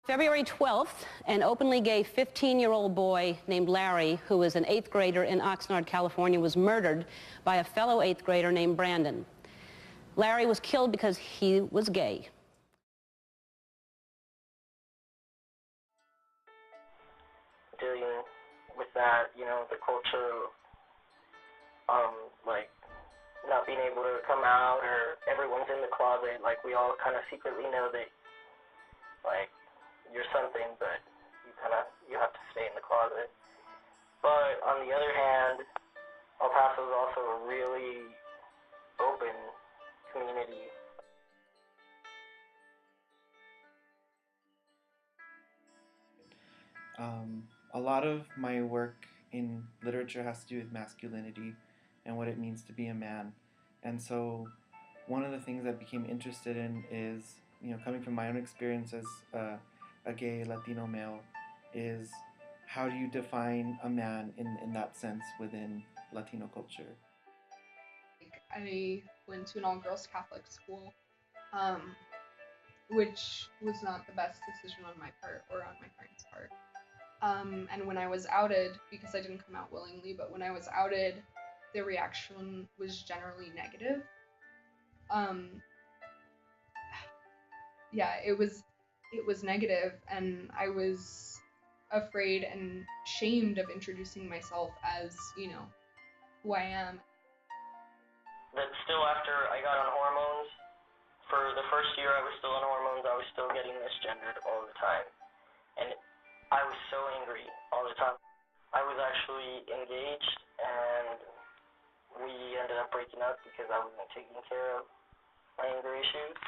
February 12th, an openly gay 15-year-old boy named Larry, who was an 8th grader in Oxnard, California, was murdered by a fellow 8th grader named Brandon. Larry was killed because he was gay. Dealing with that, the culture of, like, not being able to come out, or everyone's in the closet, like, we all kind of secretly know that, like, you're something, but you have to stay in the closet. But on the other hand, El Paso is also a really open community. A lot of my work in literature has to do with masculinity and what it means to be a man. And so one of the things I became interested in is, coming from my own experience as a gay Latino male, is how do you define a man in that sense within Latino culture? I went to an all-girls Catholic school, which was not the best decision on my part or on my parents' part. And when I was outed, because I didn't come out willingly, but when I was outed, the reaction was generally negative. Yeah, it was negative, and I was afraid and shamed of introducing myself as, who I am. But still, after I got on hormones, for the first year I was still on hormones, I was still getting misgendered all the time. And I was so angry all the time. I was actually engaged, and we ended up breaking up because I wasn't taking care of my anger issues.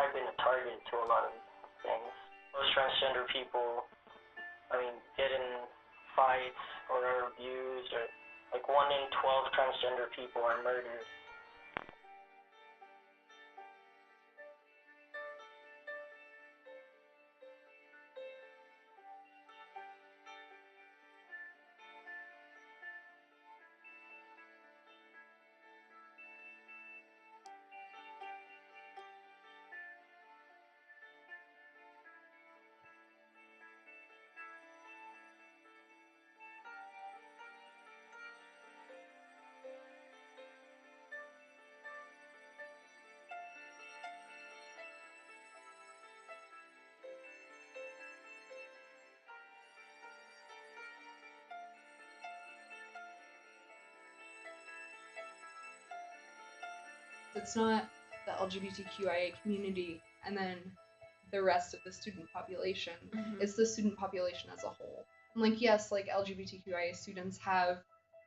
I've been a target to a lot of things. Most transgender people, get in fights or are abused, or like 1 in 12 transgender people are murdered. It's not the LGBTQIA community and then the rest of the student population. Mm-hmm. It's the student population as a whole. And like, yes, like LGBTQIA students have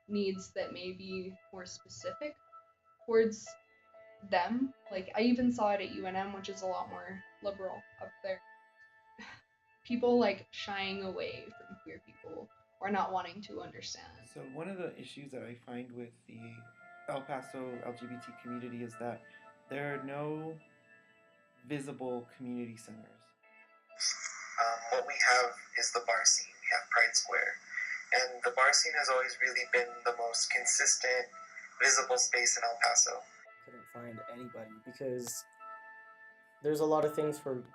needs that may be more specific towards them. Like, I even saw it at UNM, which is a lot more liberal up there. People like shying away from queer people or not wanting to understand. So one of the issues that I find with the El Paso LGBT community is that there are no visible community centers. What we have is the bar scene. We have Pride Square. And the bar scene has always really been the most consistent, visible space in El Paso. Couldn't find anybody because there's a lot of things for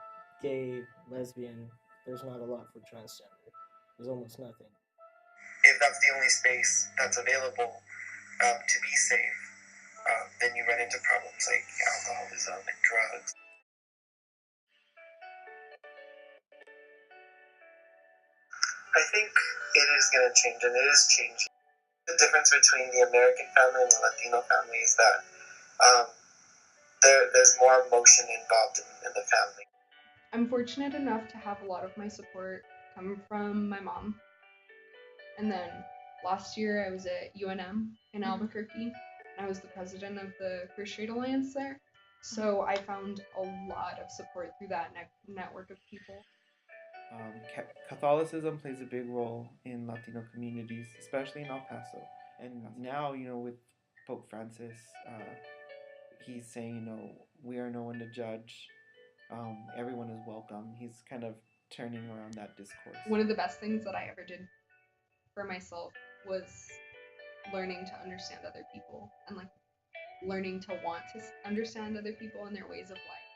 gay, lesbian. There's not a lot for transgender. There's almost nothing. If that's the only space that's available to be safe, then you run into problems like alcoholism and drugs. I think it is going to change, and it is changing. The difference between the American family and the Latino family is that there's more emotion involved in the family. I'm fortunate enough to have a lot of my support come from my mom. And then Last year I was at UNM in Albuquerque, and I was the president of the Queer Straight Alliance there. So I found a lot of support through that network of people. Catholicism plays a big role in Latino communities, especially in El Paso. And now, with Pope Francis, he's saying, we are no one to judge. Everyone is welcome. He's kind of turning around that discourse. One of the best things that I ever did for myself was learning to understand other people and learning to want to understand other people and their ways of life.